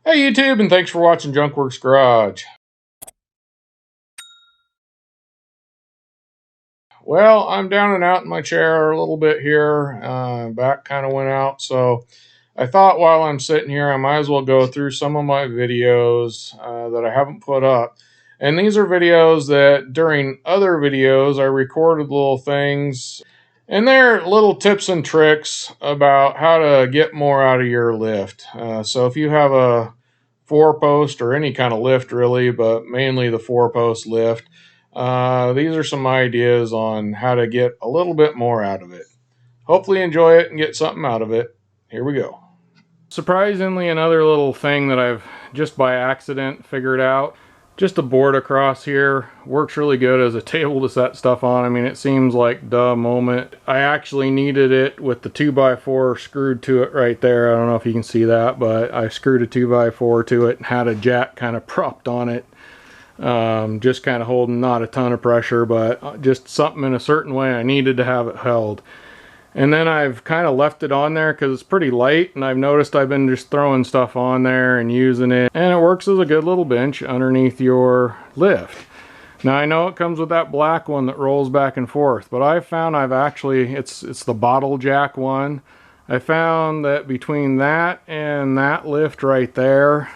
Hey YouTube, and thanks for watching Junkworks Garage. Well, I'm down and out in my chair a little bit here. Back kind of went out, so I thought while I'm sitting here, I might as well go through some of my videos that I haven't put up. And these are videos that during other videos I recorded little things, and they're little tips and tricks about how to get more out of your lift. So if you have a 4-post or any kind of lift really, but mainly the 4-post lift, these are some ideas on how to get a little bit more out of it. Hopefully enjoy it and get something out of it. Here we go. Surprisingly, another little thing that I've just by accident figured out. Just a board across here works really good as a table to set stuff on. I mean, it seems like duh moment. I actually needed it with the 2x4 screwed to it right there. I don't know if you can see that, but I screwed a 2x4 to it and had a jack kind of propped on it. Just kind of holding not a ton of pressure, but just something in a certain way I needed to have it held. And then I've kind of left it on there because it's pretty light, and I've noticed I've been just throwing stuff on there and using it, and it works as a good little bench underneath your lift. Now I know it comes with that black one that rolls back and forth, but I've found it's the bottle jack one. I found that between that and that lift right there,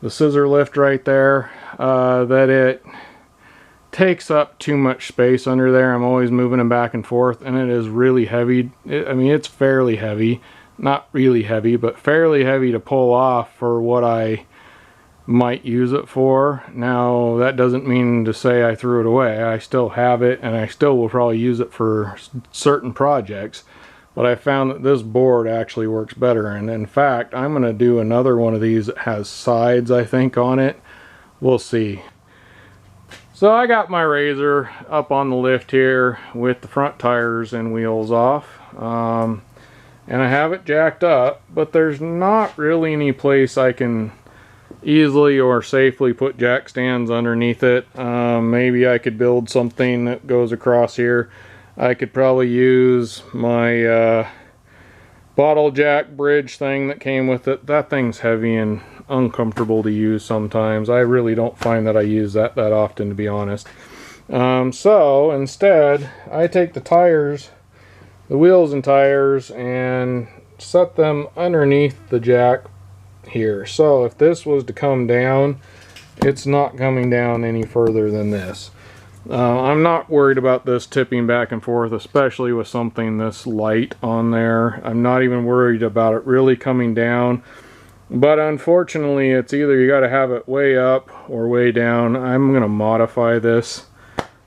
the scissor lift right there, that it takes up too much space under there. I'm always moving them back and forth, and it is really heavy. I mean, it's fairly heavy. Not really heavy, but fairly heavy to pull off for what I might use it for. Now, that doesn't mean to say I threw it away. I still have it, and I still will probably use it for certain projects. But I found that this board actually works better, and in fact, I'm going to do another one of these that has sides, I think, on it. We'll see. So I got my RZR up on the lift here with the front tires and wheels off, and I have it jacked up, but there's not really any place I can easily or safely put jack stands underneath it. Maybe I could build something that goes across here. I could probably use my bottle jack bridge thing that came with it. That thing's heavy and uncomfortable to use sometimes. I really don't find that I use that often, to be honest. So instead, I take the tires, the wheels and tires, and set them underneath the jack here. So if this was to come down, it's not coming down any further than this. I'm not worried about this tipping back and forth, especially with something this light on there. I'm not even worried about it really coming down. But unfortunately, it's either you got to have it way up or way down. I'm going to modify this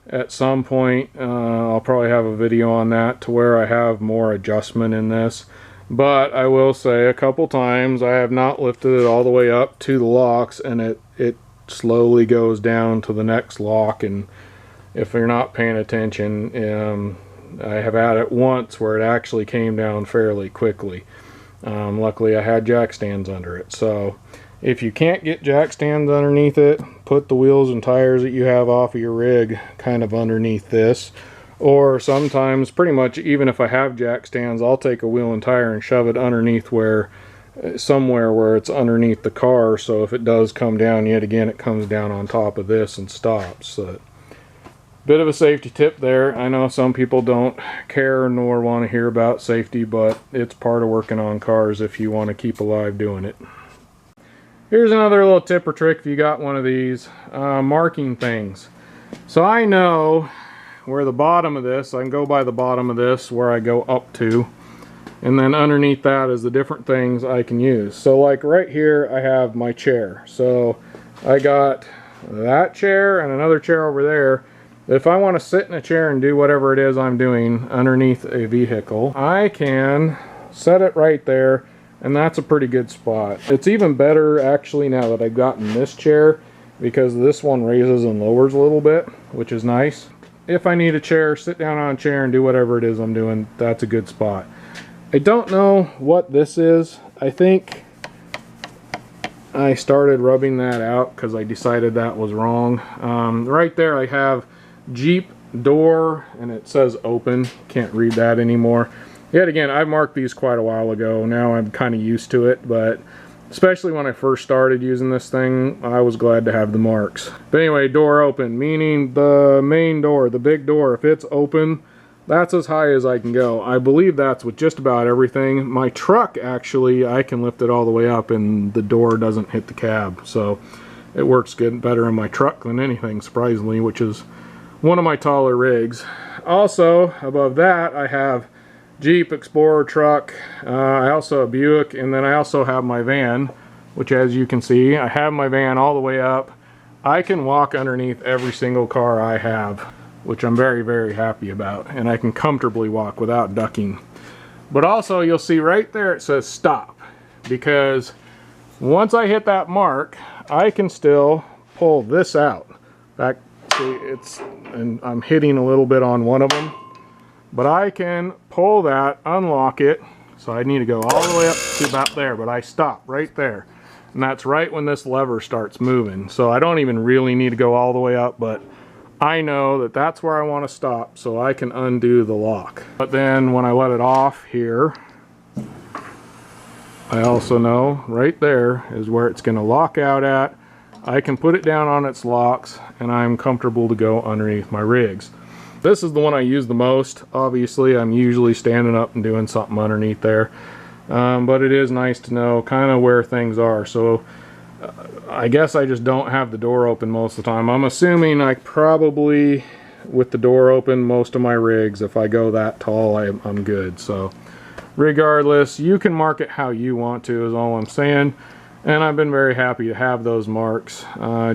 at some point. I'll probably have a video on that to where I have more adjustment in this. But I will say a couple times I have not lifted it all the way up to the locks, and it slowly goes down to the next lock. And if you're not paying attention, I have had it once where it actually came down fairly quickly. Luckily I had jack stands under it. So if you can't get jack stands underneath it, put the wheels and tires that you have off of your rig kind of underneath this. Or sometimes, pretty much even if I have jack stands, I'll take a wheel and tire and shove it underneath somewhere where it's underneath the car, so if it does come down yet again, it comes down on top of this and stops. So bit of a safety tip there. I know some people don't care nor want to hear about safety, but it's part of working on cars if you want to keep alive doing it. Here's another little tip or trick if you got one of these. Marking things. So I know where the bottom of this, I can go by the bottom of this where I go up to, and then underneath that is the different things I can use. So like right here I have my chair. So I got that chair and another chair over there. If I want to sit in a chair and do whatever it is I'm doing underneath a vehicle, I can set it right there, and that's a pretty good spot. It's even better actually now that I've gotten this chair, because this one raises and lowers a little bit, which is nice. If I need a chair, sit down on a chair and do whatever it is I'm doing, that's a good spot. I don't know what this is. I think I started rubbing that out because I decided that was wrong. Right there I have Jeep door, and it says open. Can't read that anymore. Yet again, I marked these quite a while ago. Now I'm kind of used to it, but Especially when I first started using this thing, I was glad to have the marks. But anyway, door open, meaning the main door, the big door, if it's open, that's as high as I can go. I believe that's with just about everything. My truck, actually, I can lift it all the way up and the door doesn't hit the cab. So it works good, better in my truck than anything, surprisingly, which is one of my taller rigs. Also, above that, I have Jeep, Explorer truck, I also have a Buick, and then I also have my van, which as you can see, I have my van all the way up. I can walk underneath every single car I have, which I'm very, very happy about, and I can comfortably walk without ducking. But also, you'll see right there it says stop, because once I hit that mark, I can still pull this out. In fact, see, and I'm hitting a little bit on one of them. But I can pull that, unlock it, so I need to go all the way up to about there, but I stop right there. And that's right when this lever starts moving. So I don't even really need to go all the way up, but I know that that's where I want to stop, so I can undo the lock. But then when I let it off here, I also know right there is where it's going to lock out at. I can put it down on its locks, and I'm comfortable to go underneath my rigs. This is the one I use the most. Obviously, I'm usually standing up and doing something underneath there. But it is nice to know kind of where things are. So I guess I just don't have the door open most of the time. I'm assuming I probably, with the door open, most of my rigs, if I go that tall, I'm good. So regardless, you can mark it how you want to, is all I'm saying. And I've been very happy to have those marks,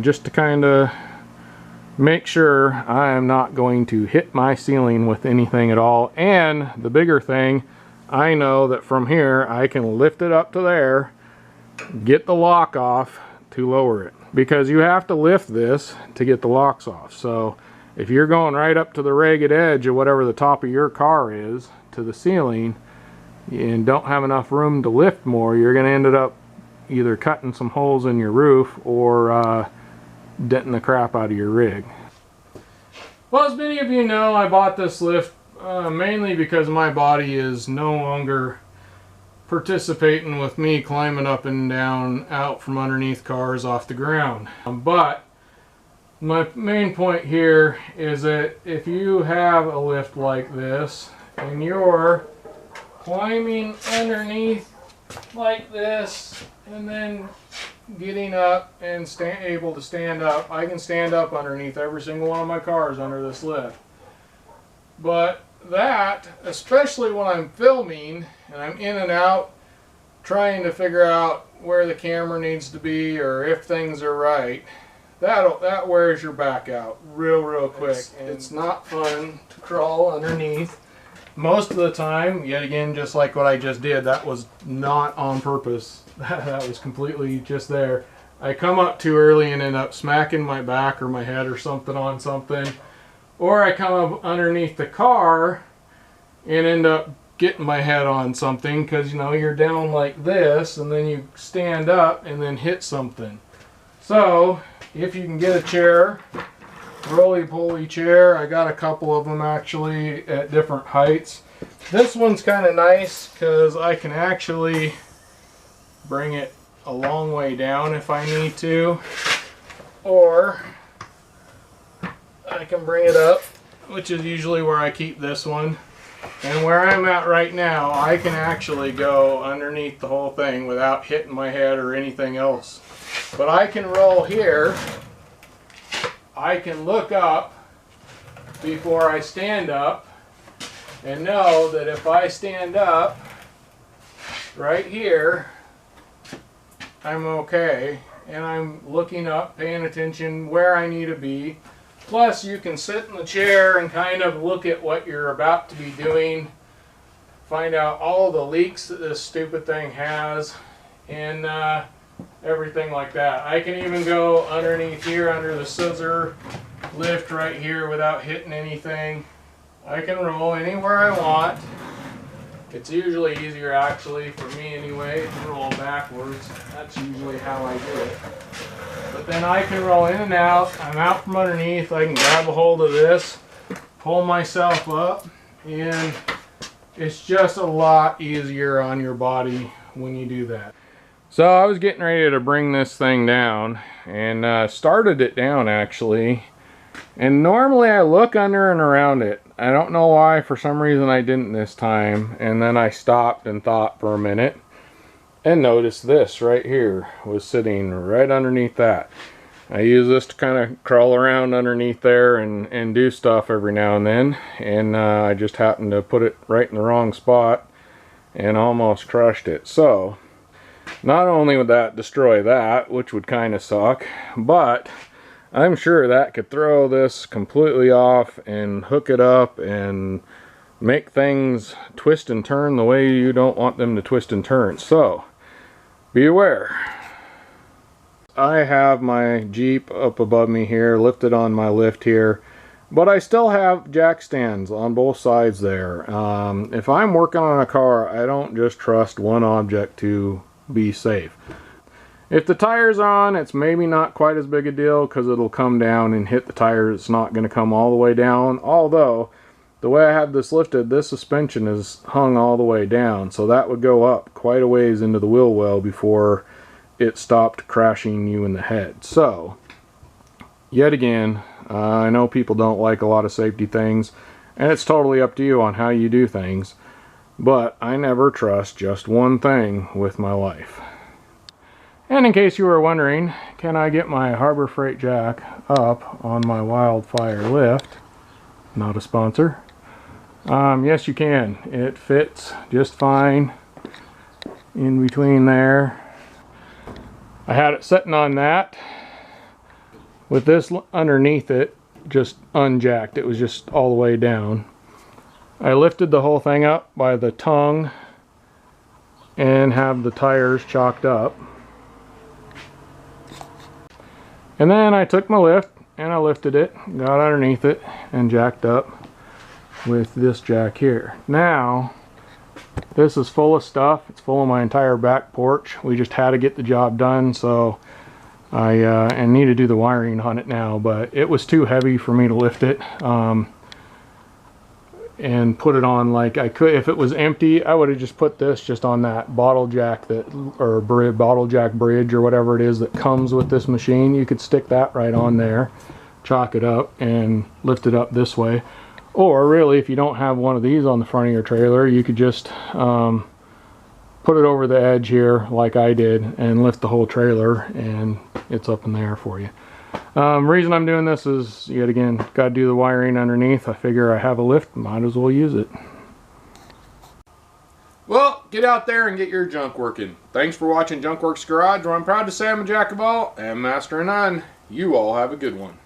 just to kind of make sure I am not going to hit my ceiling with anything at all. And the bigger thing, I know that from here I can lift it up to there, get the lock off to lower it, because you have to lift this to get the locks off. So if you're going right up to the ragged edge of whatever the top of your car is to the ceiling and don't have enough room to lift more, you're going to end up either cutting some holes in your roof or denting the crap out of your rig. Well, as many of you know, I bought this lift mainly because my body is no longer participating with me climbing up and down out from underneath cars off the ground. But my main point here is that if you have a lift like this and you're climbing underneath like this and then getting up and able to stand up, I can stand up underneath every single one of my cars under this lift. But that, especially when I'm filming and I'm in and out trying to figure out where the camera needs to be or if things are right, that wears your back out real quick. It's not fun to crawl underneath. Most of the time, yet again, just like what I just did, that was not on purpose. That was completely just there. I come up too early and end up smacking my back or my head or something on something. Or I come up underneath the car and end up getting my head on something because, you know, you're down like this and then you stand up and then hit something. So, if you can get a chair, roly-poly chair, I got a couple of them actually at different heights. This one's kind of nice because I can actually bring it a long way down if I need to, or I can bring it up, which is usually where I keep this one. And where I'm at right now, I can actually go underneath the whole thing without hitting my head or anything else. But I can roll here, I can look up before I stand up and know that if I stand up right here, I'm okay, and I'm looking up, paying attention where I need to be. Plus, you can sit in the chair and kind of look at what you're about to be doing, find out all the leaks that this stupid thing has, and everything like that. I can even go underneath here under the scissor lift right here without hitting anything. I can roll anywhere I want. It's usually easier, actually, for me anyway, to roll backwards. That's usually how I do it. But then I can roll in and out. I'm out from underneath. I can grab a hold of this, pull myself up, and it's just a lot easier on your body when you do that. So I was getting ready to bring this thing down and started it down actually. And normally I look under and around it. I don't know why, for some reason I didn't this time. And then I stopped and thought for a minute and noticed this right here was sitting right underneath that. I use this to kind of crawl around underneath there and do stuff every now and then. And I just happened to put it right in the wrong spot and almost crushed it. So not only would that destroy that, which would kind of suck, but I'm sure that could throw this completely off and hook it up and make things twist and turn the way you don't want them to twist and turn. So be aware. I have my Jeep up above me here, lifted on my lift here, but I still have jack stands on both sides there. If I'm working on a car, I don't just trust one object to be safe. If the tire's on, it's maybe not quite as big a deal because it'll come down and hit the tire. It's not going to come all the way down, although the way I have this lifted, this suspension is hung all the way down, so that would go up quite a ways into the wheel well before it stopped crashing you in the head. So yet again, I know people don't like a lot of safety things, and it's totally up to you on how you do things. But I never trust just one thing with my life. And in case you were wondering, can I get my Harbor Freight jack up on my Wildfire lift? Not a sponsor. Yes, you can. It fits just fine in between there. I had it sitting on that with this underneath it, just unjacked. It was just all the way down. I lifted the whole thing up by the tongue and have the tires chalked up. And then I took my lift and I lifted it, got underneath it, and jacked up with this jack here. Now, this is full of stuff. It's full of my entire back porch. We just had to get the job done, so I need to do the wiring on it now, but it was too heavy for me to lift it. And put it on like I could. If it was empty, I would have just put this just on that bottle jack bottle jack bridge or whatever it is that comes with this machine. You could stick that right on there, chalk it up, and lift it up this way. Or really, if you don't have one of these on the front of your trailer, you could just put it over the edge here like I did and lift the whole trailer, and it's up in the air for you. Reason I'm doing this is, yet again, got to do the wiring underneath. I figure I have a lift, might as well use it. Well, get out there and get your junk working. Thanks for watching Junk Works Garage, where I'm proud to say I'm a jack of all and master of none. You all have a good one.